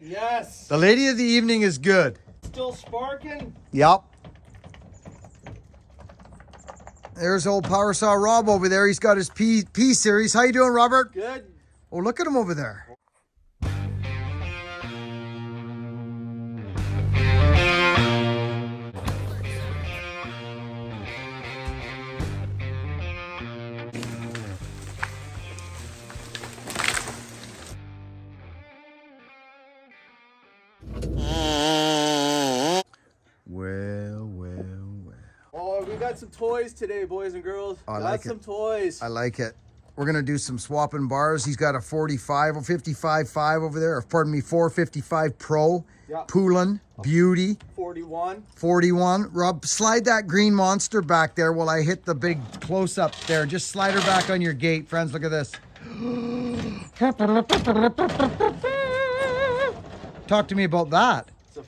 Yes. The lady of the evening is good. Still sparking? Yep. There's old Power Saw Rob over there. He's got his P series. How you doing, Robert? Good. Oh, look at him over there. Well. Oh, we got some toys today, boys and girls. I got like some it. toys. I like it. We're going to do some swapping bars. He's got a 45 or 55.5 over there. Or pardon me, 455 Pro. Yeah. Poulin, Beauty. 41. 41. Rob, slide that green monster back there while I hit the big close-up there. Just slide her back on your gate. Friends, look at this. Talk to me about that. It's a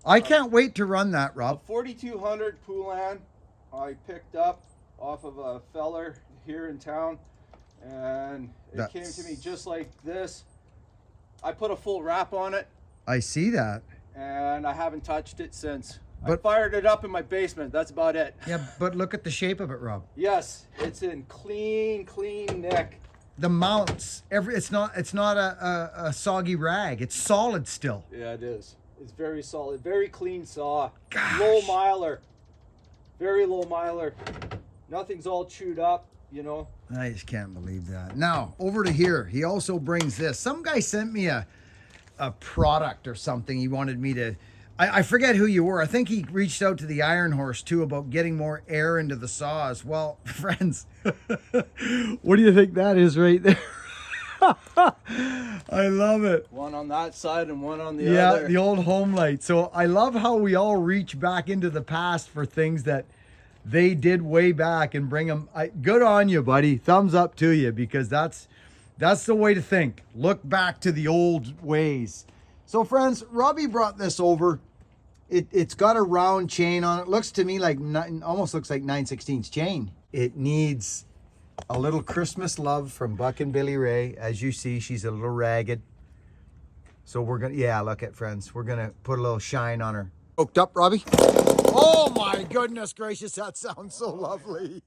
I can't wait to run that, a Rob. 4200 Poulan I picked up off of a feller here in town, and it came to me just like this. I put a full wrap on it, I see that. and I haven't touched it since. I But- fired it up in my basement. That's about it. Yeah, but look at the shape of it, Rob. Yes, it's in clean nick. The mounts, it's not a soggy rag. It's solid still. Yeah, it is. It's very solid, very clean saw. Gosh. Low miler, very low miler. Nothing's all chewed up, you know. I just can't believe that. Now, over to here. He also brings this. Some guy sent me a product or something. He wanted me to... I forget who you were. I think he reached out to the Iron Horse, too, about getting more air into the saws. Well, friends, what do you think that is right there? I love it. One on that side and one on the Yeah, other. the old home light. So I love how we all reach back into the past for things that they did way back and bring them. Good on you, buddy. Thumbs up to you, because that's the way to think. Look back to the old ways. So friends, Robbie brought this over. It's got a round chain on it. Looks to me like almost looks like 9/16 chain. It needs a little Christmas love from Buck and Billy Ray. As you see, she's a little ragged. So we're gonna, yeah, look at friends. We're gonna put a little shine on her. Hooked up, Robbie? Oh my goodness gracious, that sounds so lovely.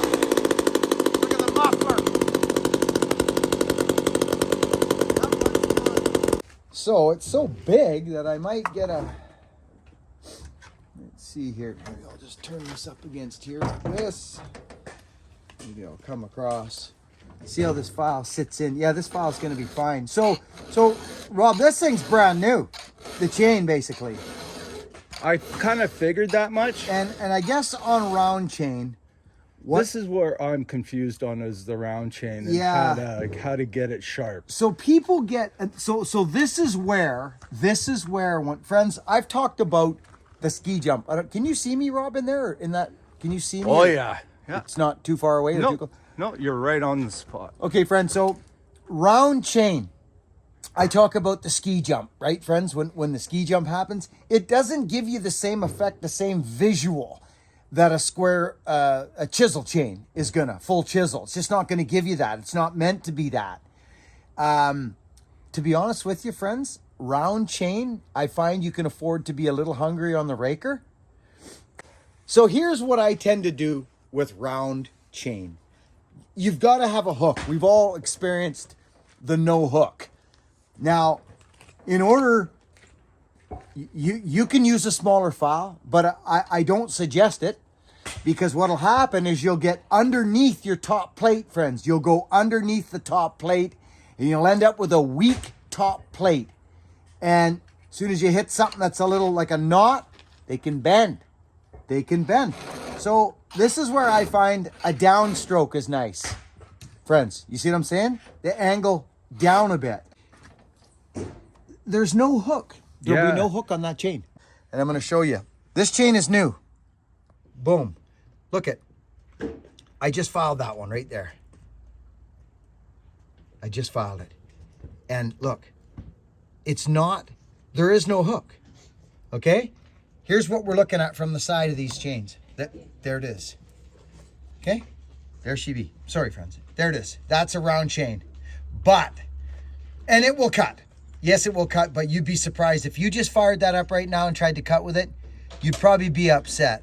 Look at the muffler. So it's so big that I might get a, let's see here, maybe I'll just turn this up against here like this. Maybe I'll come across. See how this file sits in. Yeah, this file's gonna be fine. So Rob, this thing's brand new. The chain basically. I kind of figured that much. And I guess on round chain, This is where I'm confused on, is the round chain and Yeah. how to get it sharp. so people get, so this is where when friends, I've talked about the ski jump. Can you see me, Rob, in there? In that, can you see me? Oh yeah. Yeah. It's not too far away. or too No, close? no, you're right on the spot. Okay, friends, so round chain. I talk about the ski jump, right, friends? When the ski jump happens, it doesn't give you the same effect, the same visual that a square, a chisel chain is gonna, full chisel. It's just not gonna give you that. It's not meant to be that. To be honest with you, friends, round chain, I find you can afford to be a little hungry on the raker. So here's what I tend to do with round chain. You've got to have a hook. We've all experienced the no hook. Now, in order, you can use a smaller file, but I don't suggest it, because what'll happen is you'll get underneath your top plate, friends. You'll go underneath the top plate and you'll end up with a weak top plate. And as soon as you hit something that's a little like a knot, they can bend. They can bend. So this is where I find a downstroke is nice. Friends, you see what I'm saying? The angle down a bit. There's no hook. There'll be no hook on that chain. And I'm going to show you. This chain is new. Boom. Look it. I just filed that one right there. I just filed it. And look, it's not, there is no hook. Okay? Here's what we're looking at from the side of these chains. There it is. Okay, there she be. Sorry, friends. There it is. That's a round chain. But, and it will cut. Yes, it will cut, but you'd be surprised if you just fired that up right now and tried to cut with it, you'd probably be upset.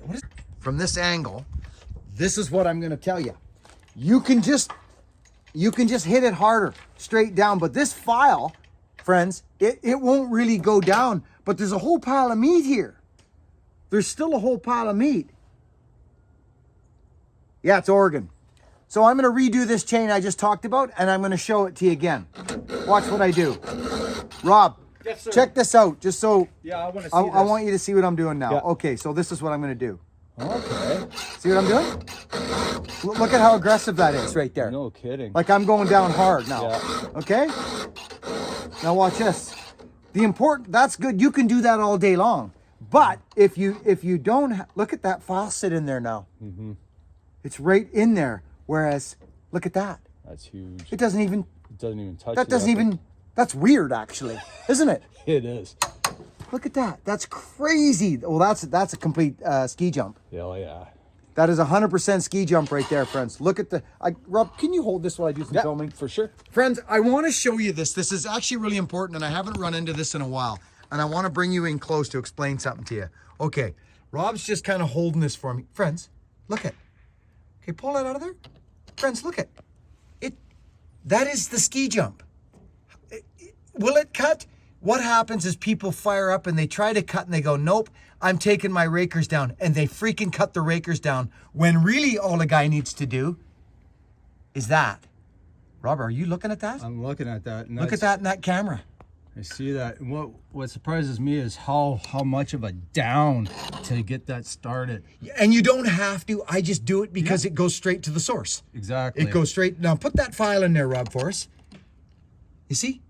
From this angle, this is what I'm going to tell you. You can just hit it harder, straight down. But this file, friends, it won't really go down. But there's a whole pile of meat here. There's still a whole pile of meat. Yeah, it's Oregon. So I'm going to redo this chain I just talked about, and I'm going to show it to you again. Watch what I do. Rob, yes, sir. Check this out, just so yeah, I want to see I want you to see what I'm doing now. Yeah. Okay, so this is what I'm going to do. Okay. See what I'm doing? Look at how aggressive that is right there. No kidding. Like I'm going down hard now. Yeah. Okay? Now watch this. That's good. You can do that all day long. But if you don't, look at that file sit in there now. Mm-hmm. It's right in there. Whereas, look at that. That's huge. It doesn't even touch. That doesn't even, that's weird actually, isn't it? It is. Look at that. That's crazy. Well, that's a complete ski jump. Oh yeah. That is 100% ski jump right there, friends. Look at Rob, can you hold this while I do some filming? For sure. Friends, I want to show you this. This is actually really important, and I haven't run into this in a while. And I want to bring you in close to explain something to you. Okay, Rob's just kind of holding this for me. Friends, look at. Okay, pull that out of there. Friends, look at. That is the ski jump. Will it cut? What happens is people fire up and they try to cut and they go, nope, I'm taking my rakers down. And they freaking cut the rakers down when really all a guy needs to do is that. Robert, are you looking at that? I'm looking at that. Look at that in that camera. I see that. And what surprises me is how much of a down to get that started. And you don't have to. I just do it because it goes straight to the source. Exactly. It goes straight. Now put that file in there, Rob, for us. You see?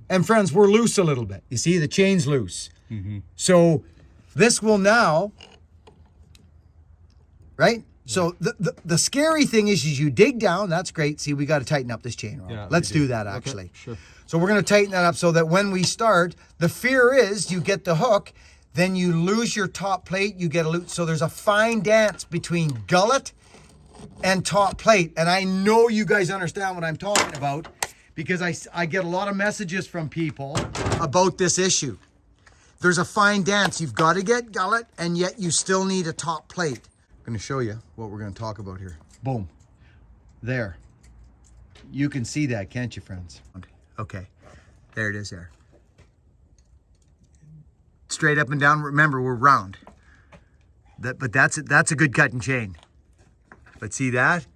And friends, we're loose a little bit. You see, the chain's loose. Mm-hmm. So this will now, right? Yeah. So the scary thing is you dig down. That's great. See, we got to tighten up this chain, Rob. Yeah, let's do that actually. Okay, sure. So we're going to tighten that up so that when we start, the fear is you get the hook, then you lose your top plate, you get a loop. So there's a fine dance between gullet and top plate. And I know you guys understand what I'm talking about because I get a lot of messages from people about this issue. There's a fine dance. You've got to get gullet and yet you still need a top plate. I'm going to show you what we're going to talk about here. Boom. There. You can see that, can't you, friends? Okay, there it is there. Straight up and down. Remember, we're round. But that's a good cutting chain. But see that?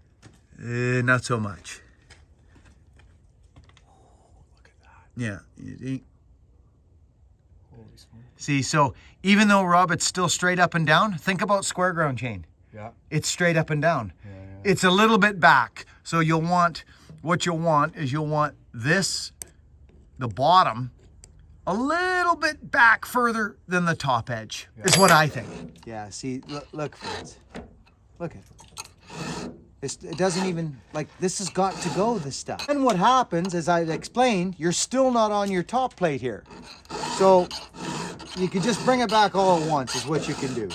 Not so much. Look at that. Yeah. Holy smokes. See, so even though, Rob, it's still straight up and down, think about square ground chain. Yeah. It's straight up and down. Yeah. It's a little bit back. So what you'll want is this, the bottom, a little bit back further than the top edge, is what I think. Yeah, see, look, friends. Look at it. It doesn't even, this has got to go, this stuff. And what happens, as I've explained, you're still not on your top plate here. So you can just bring it back all at once is what you can do.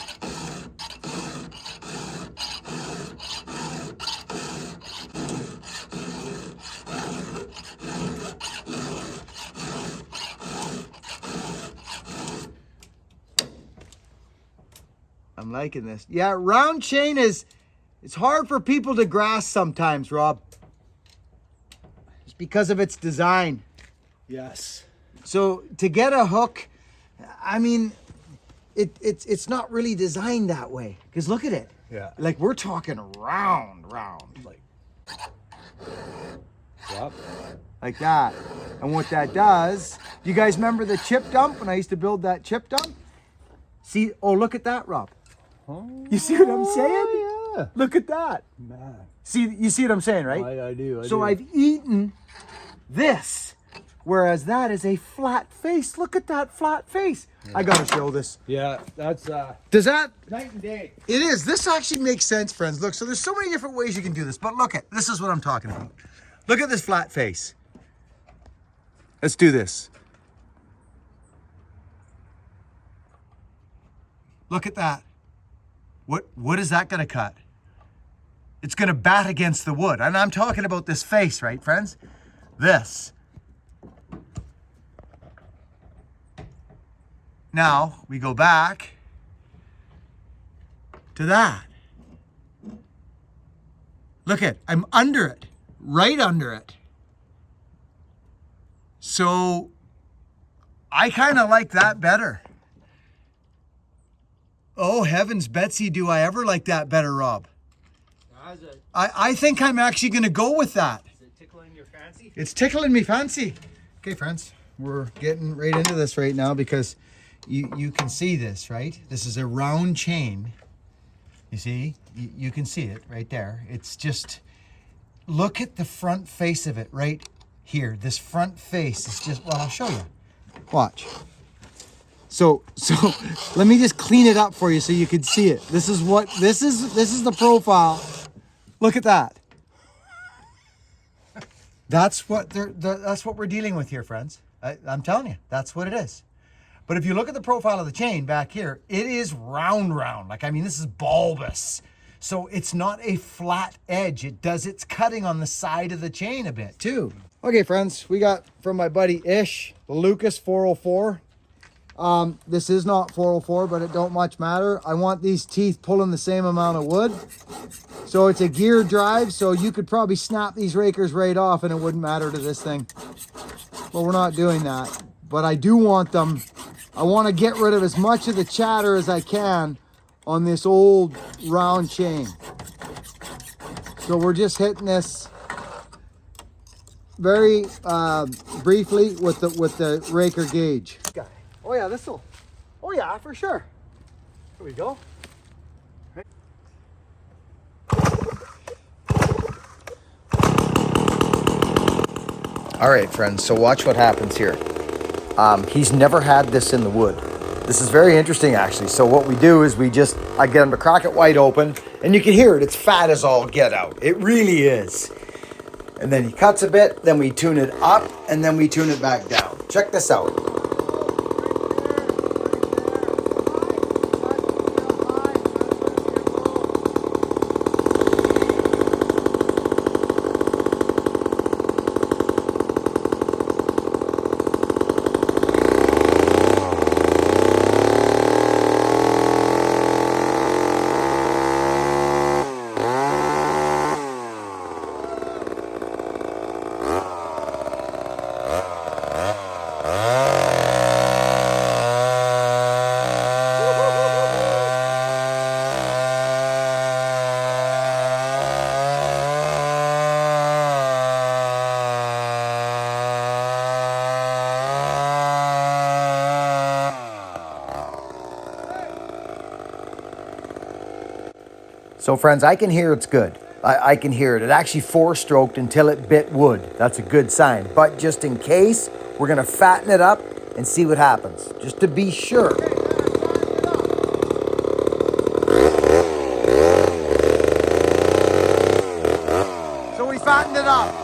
I'm liking this. Yeah, round chain it's hard for people to grasp sometimes, Rob. It's because of its design. Yes. So to get a hook, I mean, it's not really designed that way. Because look at it. Yeah. Like we're talking round. Yep. Like that. And what that does, you guys remember the chip dump when I used to build that chip dump? See, look at that, Rob. Oh, you see what I'm saying? Yeah. Look at that. Man. See, you see what I'm saying, right? I do. So I've eaten this, whereas that is a flat face. Look at that flat face. Yeah. I gotta show this. Yeah, that's Does that? night and day. It is. This actually makes sense, friends. Look, so there's so many different ways you can do this, but look at, this is what I'm talking about. Look at this flat face. Let's do this. Look at that. What is that gonna cut? it's going to bat against the wood. And I'm talking about this face, right, friends? This. Now, we go back to that. Look at, I'm under it, right under it. So, I kind of like that better. Oh, heavens, Betsy, do I ever like that better, Rob? I think I'm actually going to go with that. Is it tickling your fancy? It's tickling me fancy. Okay, friends, we're getting right into this right now because you can see this, right? This is a round chain. You see? You can see it right there. It's just, look at the front face of it right here. This front face is just, well, I'll show you. Watch. So let me just clean it up for you so you can see it. This is the profile. Look at that. That's what that's what we're dealing with here, friends. I'm telling you, that's what it is. But if you look at the profile of the chain back here, it is round. Like, I mean, this is bulbous. So it's not a flat edge. It does its cutting on the side of the chain a bit too. Okay, friends, we got from my buddy Ish, the Lucas 404. This is not 404, but it don't much matter. I want these teeth pulling the same amount of wood. So it's a gear drive, so you could probably snap these rakers right off and it wouldn't matter to this thing. But we're not doing that. But I do want them, I want to get rid of as much of the chatter as I can on this old round chain. So we're just hitting this very briefly with the raker gauge. Oh yeah, this'll. Oh yeah, for sure. There we go. All right, friends. So watch what happens here. He's never had this in the wood. This is very interesting, actually. So what we do is I get him to crack it wide open, and you can hear it. It's fat as all get out. It really is. And then he cuts a bit, then we tune it up, and then we tune it back down. Check this out. So friends, I can hear it's good. I can hear it. It actually four-stroked until it bit wood. That's a good sign. But just in case, we're going to fatten it up and see what happens, just to be sure. So we fattened it up.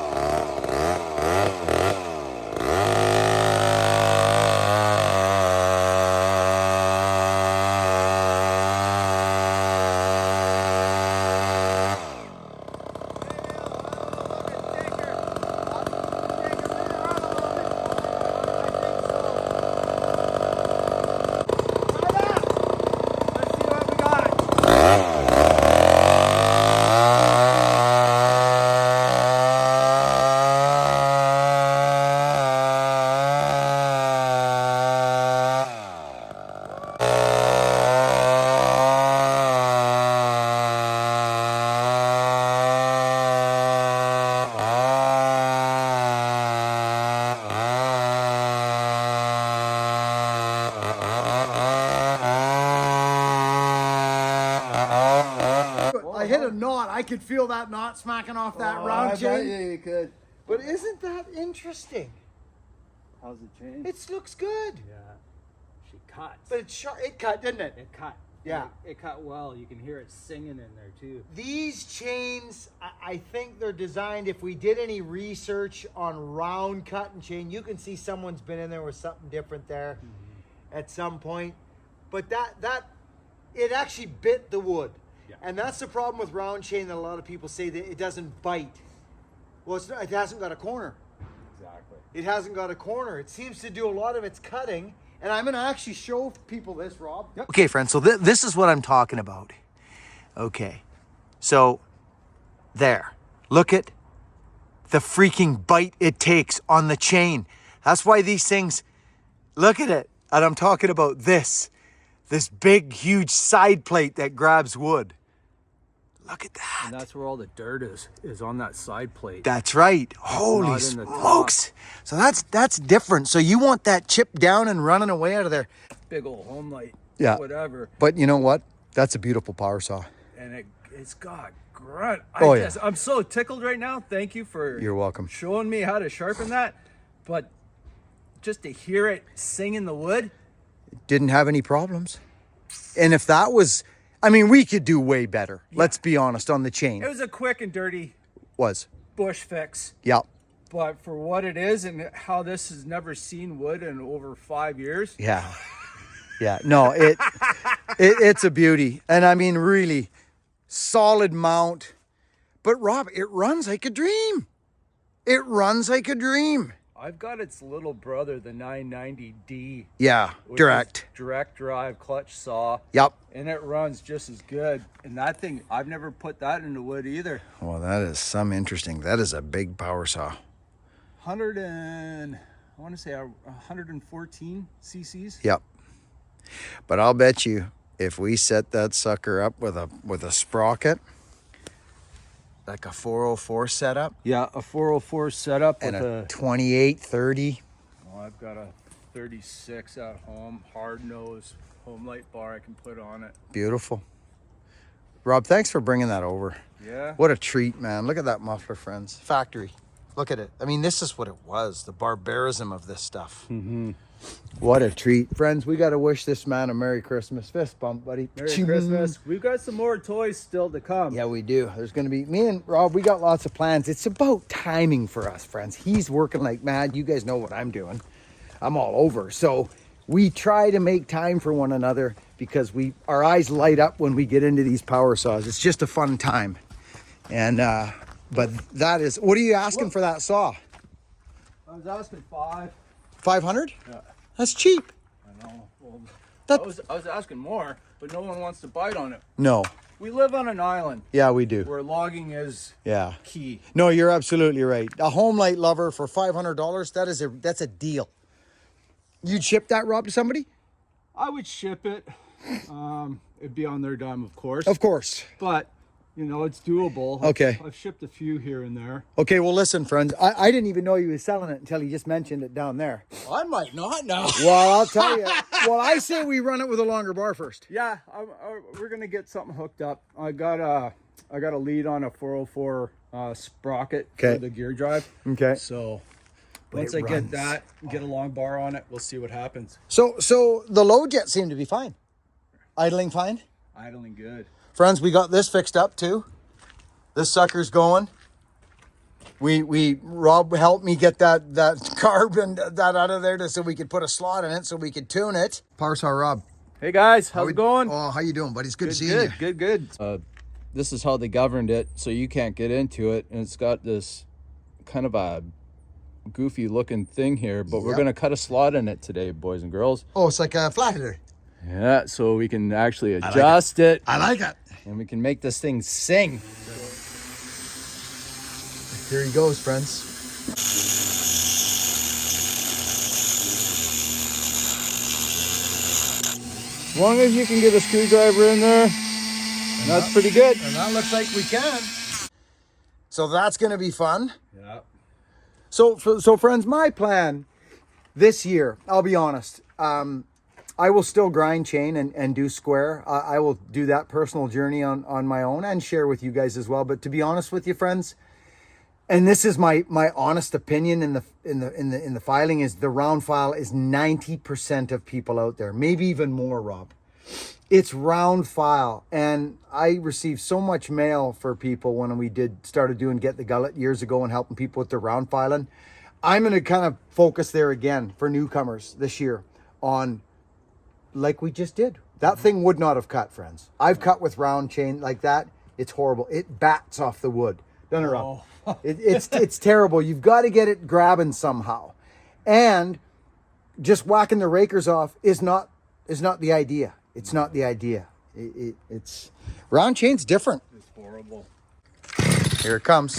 I hit a knot. I could feel that knot smacking off that round chain. Yeah, you could. But isn't that interesting? How's it changed? It looks good. Yeah. She cut. But it cut, didn't it? It cut. Yeah. It cut well. You can hear it singing in there too. These chains, I think they're designed, if we did any research on round cutting chain, you can see someone's been in there with something different there at some point. But that it actually bit the wood. And that's the problem with round chain that a lot of people say that it doesn't bite. Well, it hasn't got a corner. Exactly. It hasn't got a corner. It seems to do a lot of its cutting. And I'm going to actually show people this, Rob. Yep. Okay, friends, so this is what I'm talking about. Okay, so there. Look at the freaking bite it takes on the chain. That's why these things, look at it. And I'm talking about this big, huge side plate that grabs wood. Look at that. And that's where all the dirt is on that side plate. That's right. Holy smokes. So that's different. So you want that chip down and running away out of there. Big old home light. Yeah. Whatever. But you know what? That's a beautiful power saw. And it's got grunt. I'm so tickled right now. Thank you for You're welcome. Showing me how to sharpen that. But just to hear it sing in the wood. Didn't have any problems. And if that was, I mean, we could do way better. Yeah. Let's be honest on the chain. It was a quick and dirty bush fix. Yeah. But for what it is and how this has never seen wood in over 5 years. Yeah. Yeah. No, it's a beauty. And I mean, really solid mount. But Rob, it runs like a dream. It runs like a dream. I've got its little brother, the 990D. Yeah, direct drive clutch saw. Yep. And it runs just as good. And that thing, I've never put that into wood either. Well, that is some interesting. That is a big power saw. 114 cc's. Yep. But I'll bet you if we set that sucker up with a sprocket, like a 404 setup. Yeah, a 404 setup and with a 2830. Well, I've got a 36 at home, hard nose home light bar I can put on it. Beautiful. Rob, thanks for bringing that over. Yeah. What a treat, man. Look at that muffler, friends. Factory. Look at it. I mean, this is what it was, the barbarism of this stuff. Mm-hmm. What a treat. Friends, we got to wish this man a Merry Christmas. Fist bump, buddy. Merry Christmas. We've got some more toys still to come. Yeah, we do. There's going to be, me and Rob, we got lots of plans. It's about timing for us, friends. He's working like mad. You guys know what I'm doing. I'm all over. So we try to make time for one another because our eyes light up when we get into these power saws. It's just a fun time. And, but that is, what are you asking for that saw? I was asking 500? Yeah. That's cheap. I know. Well, I was asking more, but no one wants to bite on it. No. We live on an island. Yeah, we do. Where logging is key. No, you're absolutely right. A home light lover for $500, that's a deal. You'd ship that, Rob, to somebody? I would ship it. It'd be on their dime, of course. Of course. But you know, it's doable. Okay. I've shipped a few here and there. Okay, well, listen, friends. I didn't even know you were selling it until you just mentioned it down there. I might not know. Well, I'll tell you. Well, I say we run it with a longer bar first. Yeah, we're gonna get something hooked up. I got a lead on a 404 sprocket for the gear drive. Okay. So once I get that, get a long bar on it, we'll see what happens. So the low jet seemed to be fine. Idling fine. Idling good. Friends, we got this fixed up too. This sucker's going. Rob helped me get that carb and that out of there so we could put a slot in it so we could tune it. Power saw Rob. Hey guys, how's it going? Oh, how you doing, buddy? It's good to see you. Good. This is how they governed it, so you can't get into it, and it's got this kind of a goofy looking thing here, but we're gonna cut a slot in it today, boys and girls. Oh, it's like a flat hitter. Yeah, so we can actually adjust it. I like it. And we can make this thing sing. Here he goes, friends. As long as you can get a screwdriver in there, that's pretty good. And that looks like we can. So that's going to be fun. Yeah. So friends, my plan this year, I'll be honest, I will still grind chain and do square. I will do that personal journey on my own and share with you guys as well. But to be honest with you, friends, and this is my honest opinion in the filing, is the round file is 90% of people out there, maybe even more, Rob. It's round file, and I received so much mail for people when we started doing Get the Gullet years ago and helping people with their round filing. I'm going to kind of focus there again for newcomers this year on, like we just did, That thing would not have cut, friends. I've cut with round chain like that. It's horrible. It bats off the wood. Doesn't it, Rob? It's terrible. You've got to get it grabbing somehow. And just whacking the rakers off is not the idea. It's not the idea. It's round chain's different. It's horrible. Here it comes.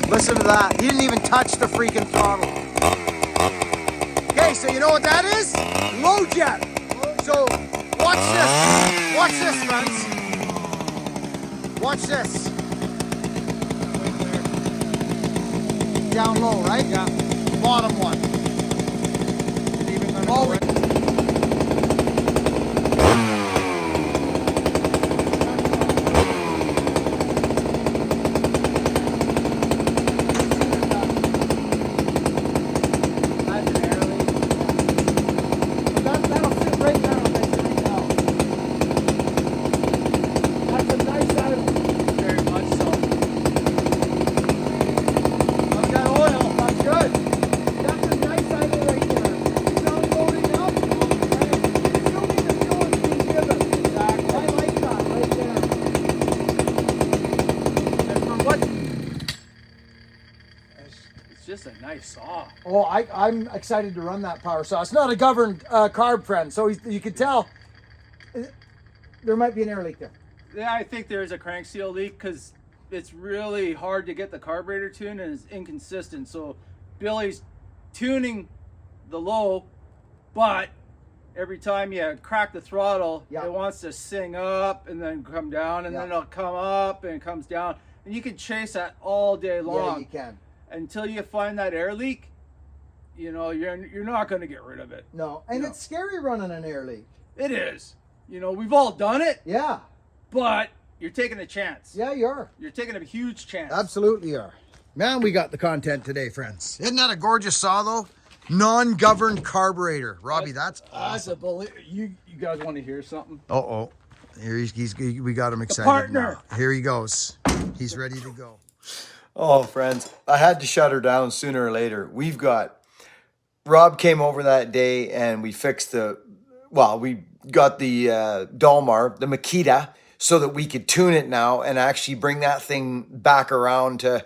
Listen to that. He didn't even touch the freaking throttle. Okay, so you know what that is? Low jet. So watch this. Watch this, friends. Watch this. Down low, right? Yeah. Bottom one. Oh, that'll fit right down right now. That's a nice item. Very much so. I've got oil. That's good. That's a nice item right there. It's not loading up. It's still need to feel it's being given. Exactly. I like that right there. And for what? It's just a nice saw. Oh, I'm excited to run that power saw. It's not a governed carb, friend, so you can tell there might be an air leak there. Yeah, I think there's a crank seal leak because it's really hard to get the carburetor tuned and it's inconsistent. So Billy's tuning the low, but every time you crack the throttle, Yeah. it wants to sing up and then come down, and Yeah. then it'll come up and it comes down. And you can chase that all day Yeah, long you can. until you find that air leak. You know, you're not going to get rid of it. No, and No. it's scary running an air leak. It is. You know, we've all done it, Yeah, but you're taking a chance. yeah, you are. You're taking a huge chance. Absolutely are. Man, we got the content today, friends. Isn't that a gorgeous saw, though? Non-governed carburetor. Robbie, that's awesome. You guys want to hear something? Uh-oh. Here we got him excited partner. now. Here he goes. He's ready to go. Oh, friends, I had to shut her down sooner or later. Rob came over that day and we fixed we got the Dalmar, the Makita, so that we could tune it now and actually bring that thing back around to...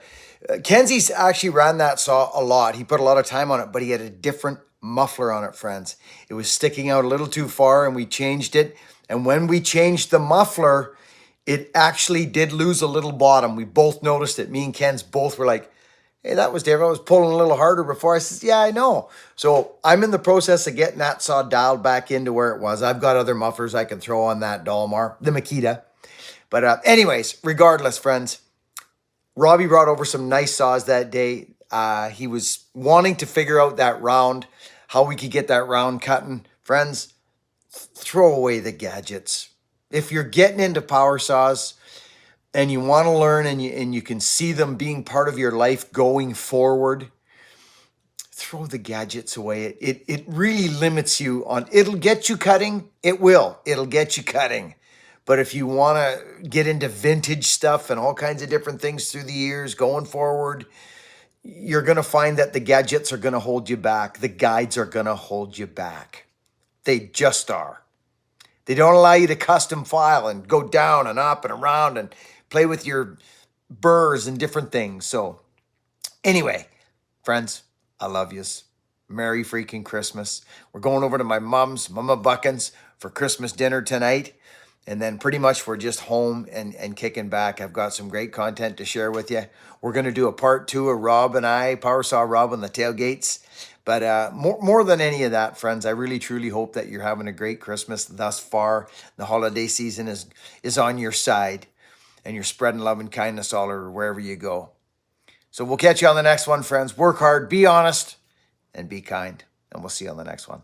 Kenzie's actually ran that saw a lot. He put a lot of time on it, but he had a different muffler on it, friends. It was sticking out a little too far and we changed it. And when we changed the muffler, it actually did lose a little bottom. We both noticed it. Me and Ken's both were like, hey, that was Dave. I was pulling a little harder before. I said, yeah, I know. So I'm in the process of getting that saw dialed back into where it was. I've got other mufflers I can throw on that Dalmar, the Makita. But anyways, regardless, friends, Robbie brought over some nice saws that day. He was wanting to figure out that round, how we could get that round cutting. Friends, throw away the gadgets. If you're getting into power saws and you want to learn and you can see them being part of your life going forward, throw the gadgets away. It really limits you on, it'll get you cutting. It'll get you cutting. But if you want to get into vintage stuff and all kinds of different things through the years going forward, you're going to find that the gadgets are going to hold you back. The guides are going to hold you back. They just are. They don't allow you to custom file and go down and up and around and play with your burrs and different things. So anyway, friends, I love yous. Merry freaking Christmas. We're going over to my mom's, Mama Buckins, for Christmas dinner tonight. And then pretty much we're just home and kicking back. I've got some great content to share with you. We're going to do a part 2 of Rob and I, Power Saw Rob on the tailgates. But more than any of that, friends, I really, truly hope that you're having a great Christmas thus far. The holiday season is on your side. And you're spreading love and kindness all over wherever you go. So we'll catch you on the next one, friends. Work hard, be honest, and be kind. And we'll see you on the next one.